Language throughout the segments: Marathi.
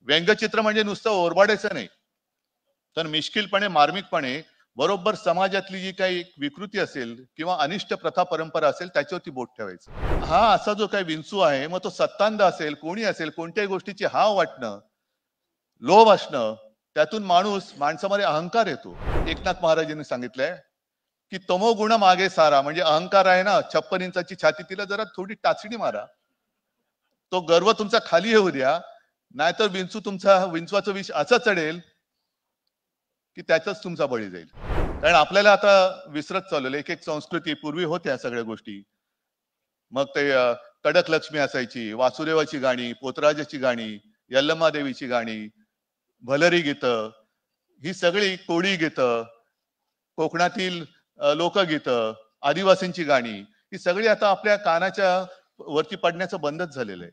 व्यंगचित्र म्हणजे नुसतं ओरबाडायचं नाही, तर मिश्किलपणे मार्मिकपणे बरोबर समाजातली जी काही विकृती असेल किंवा अनिष्ट प्रथा परंपरा असेल त्याच्यावरती बोट ठेवायचं. हा असा जो काही विंचू आहे, मग तो सत्तांध असेल, कोणी असेल, कोणत्याही गोष्टीची हाव वाटणं, लोभ असणं, त्यातून माणसामध्ये अहंकार येतो. एकनाथ महाराजांनी सांगितलंय की तमोगुण मागे सारा, म्हणजे अहंकार आहे ना, 56 इंचाची छाती, तिला जरा थोडी टाचणी मारा. तो गर्व तुमचा खाली येऊ द्या, नाहीतर विंचवाचं विष असं चढेल की त्याचाच तुमचा बळी जाईल. कारण आपल्याला आता विसरत चाललेलं, एक एक संस्कृती पूर्वी होत्या सगळ्या गोष्टी. मग ते कडक लक्ष्मी असायची, वासुदेवाची गाणी, पोतराजाची गाणी, यल्लम्मा देवीची गाणी, भलरी गीतं, ही सगळी कोळी गीतं, कोकणातील लोकगीतं, आदिवासींची गाणी, ही सगळी आता आपल्या कानाच्या वरती पडण्याचं बंदच झालेलं आहे.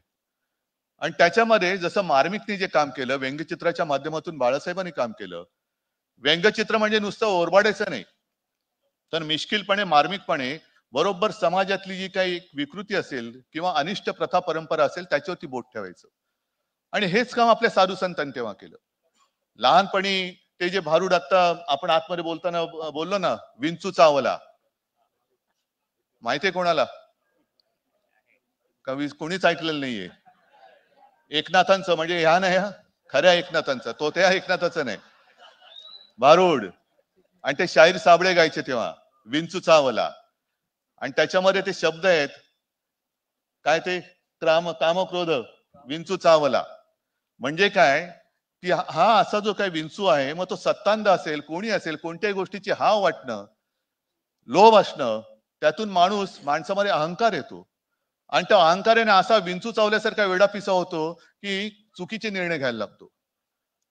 आणि त्याच्यामध्ये जसं मार्मिकने जे काम केलं, व्यंगचित्राच्या माध्यमातून बाळासाहेबांनी काम केलं. व्यंगचित्र म्हणजे नुसतं ओरबाडायचं नाही, तर मिश्किलपणे मार्मिकपणे बरोबर समाजातली जी काही विकृती असेल किंवा अनिष्ट प्रथा परंपरा असेल त्याच्यावरती बोट ठेवायचं. आणि हेच काम आपल्या साधू संतांनी तेव्हा केलं. लहानपणी ते जे भारूड, आता आपण आतमध्ये बोलताना बोललो ना, विंचू चावला, माहितीये कोणाला? कवी कोणीच ऐकलेलं नाहीये. एकनाथांचं, म्हणजे ह्या नाही, खऱ्या एकनाथांचं, तो त्या एकनाथाचं नाही, भारूड. आणि ते शाहीर साबळे गायचे तेव्हा, विंचू चावला. आणि त्याच्यामध्ये ते शब्द आहेत काय, ते काम क्रोध विंचू चावला. म्हणजे काय की हा असा जो काही विंचू आहे, मग तो सत्तांध असेल, कोणी असेल, कोणत्याही गोष्टीची हाव वाटणं, लोभ असणं, त्यातून माणसामध्ये अहंकार येतो. आणि त्या अहंकाराने असा विंचू चावल्यासारखा वेडापिसा होतो की चुकीचे निर्णय घ्यायला लागतो.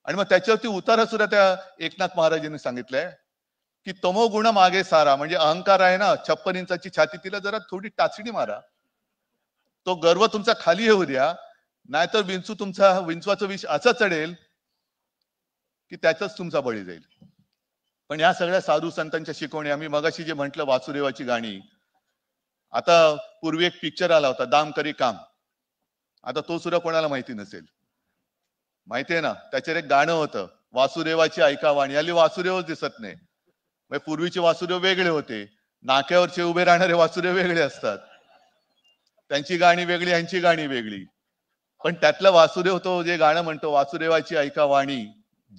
आणि मग त्याच्यावरती उतारा सुद्धा त्या एकनाथ महाराजांनी सांगितलंय की तमोगुण मागे सारा, म्हणजे अहंकार आहे ना, 56 इंचाची छाती, तिला जरा थोडी टाचणी मारा. तो गर्व तुमचा खाली येऊ द्या, नाहीतर विंचवाचं विष असं चढेल की त्याचाच तुमचा बळी जाईल. पण या सगळ्या साधू संतांच्या शिकवणी, आम्ही मगाशी जे म्हटलं वासुदेवाची गाणी, आता पूर्वी एक पिक्चर आला होता, दाम करी काम, आता तो सुद्धा कोणाला माहिती नसेल. माहितीये ना, त्याच्यावर एक गाणं होतं, वासुदेवाची ऐका वाणी. आली वासुदेवच दिसत नाही. पूर्वीचे वासुदेव वेगळे होते, नाक्यावरचे उभे राहणारे वासुदेव वेगळे असतात, त्यांची गाणी वेगळी, यांची गाणी वेगळी. पण त्यातला वासुदेव तो जे गाणं म्हणतो, वासुदेवाची ऐका वाणी,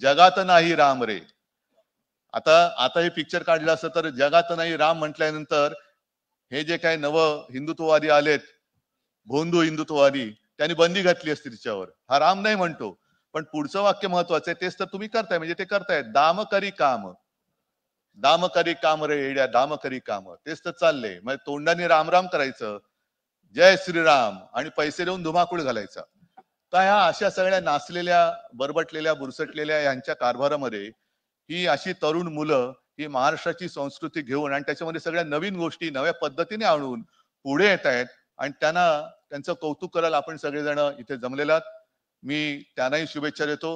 जगात नाही राम रे. आता हे पिक्चर काढलं असतं तर जगात नाही राम म्हटल्यानंतर हे जे काही नव हिंदुत्ववादी आलेत, भोंदू हिंदुत्ववादी, त्यांनी बंदी घातली असती तिच्यावर. हा राम नाही म्हणतो, पण पुढचं वाक्य महत्वाचं आहे, तेच तर तुम्ही करताय, म्हणजे ते करतायत, दाम करी काम, दाम करी काम रे येड्या, दाम करी काम, तेच तर चाललंय. म्हणजे तोंडाने राम राम करायचं, जय श्रीराम, आणि पैसे देऊन धुमाकूळ घालायचा. तर ह्या अशा सगळ्या नाचलेल्या, बरबटलेल्या, बुरसटलेल्या यांच्या कारभारामध्ये ही अशी तरुण मुलं ही महाराष्ट्राची संस्कृती घेऊन आणि त्याच्यामध्ये सगळ्या नवीन गोष्टी नव्या पद्धतीने आणून पुढे येत आहेत. आणि त्यांचं कौतुक करायला आपण सगळेजण इथे जमलेलात. मी त्यांनाही शुभेच्छा देतो.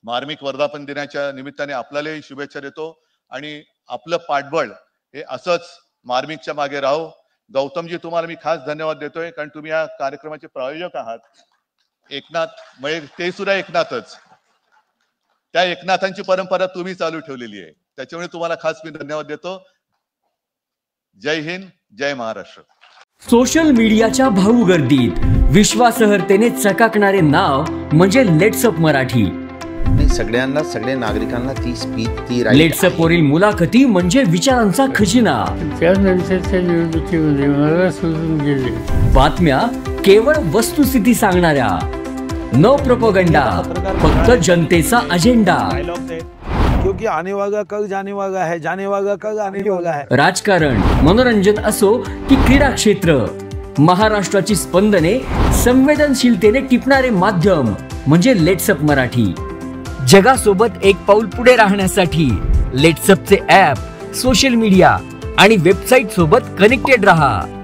मार्मिक वर्धापन दिनाच्या निमित्ताने आपल्यालाही शुभेच्छा देतो. आणि आपलं पाठबळ हे असंच मार्मिकच्या मागे राहो. गौतमजी, तुम्हाला मी खास धन्यवाद देतोय, कारण तुम्ही या कार्यक्रमाचे प्रायोजक आहात. एकनाथ, म्हणजे ते सुद्धा एकनाथच, त्या एकनाथांची परंपरा तुम्ही चालू ठेवलेली आहे, त्याच्यामुळे तुम्हाला खास मी धन्यवाद देतो. जय हिंद, जय महाराष्ट्र. सोशल मीडियाच्या भाऊ गर्दीत विश्वासार्हतेने चकाकणारे नाव म्हणजे लेट्सअप मराठी. सगळ्यांना, सगळ्या नागरिकांना ती स्पीच, ती लेट्सअप वरील मुलाखती म्हणजे विचारांचा खजिना. त्यानंतरच्या निवडणुकीमध्ये मला सोडून गेले. बातम्या केवळ वस्तुस्थिती सांगणाऱ्या, न प्रोपगंडा, फक्त जनतेचा अजेंडा. क्योंकि आने वाला कल जाने वाला है, जाने वाला कल आने वाला है. राजकारण, मनोरंजन असो की क्रीडा क्षेत्र, महाराष्ट्राची स्पंदने संवेदनशीलतेने टिपणारे माध्यम म्हणजे लेट्सअप मराठी. जगासोबत एक पाऊल पुढे राहण्यासाठी लेट्सअपचे ॲप, सोशल मीडिया आणि वेबसाईट सोबत कनेक्टेड रहा.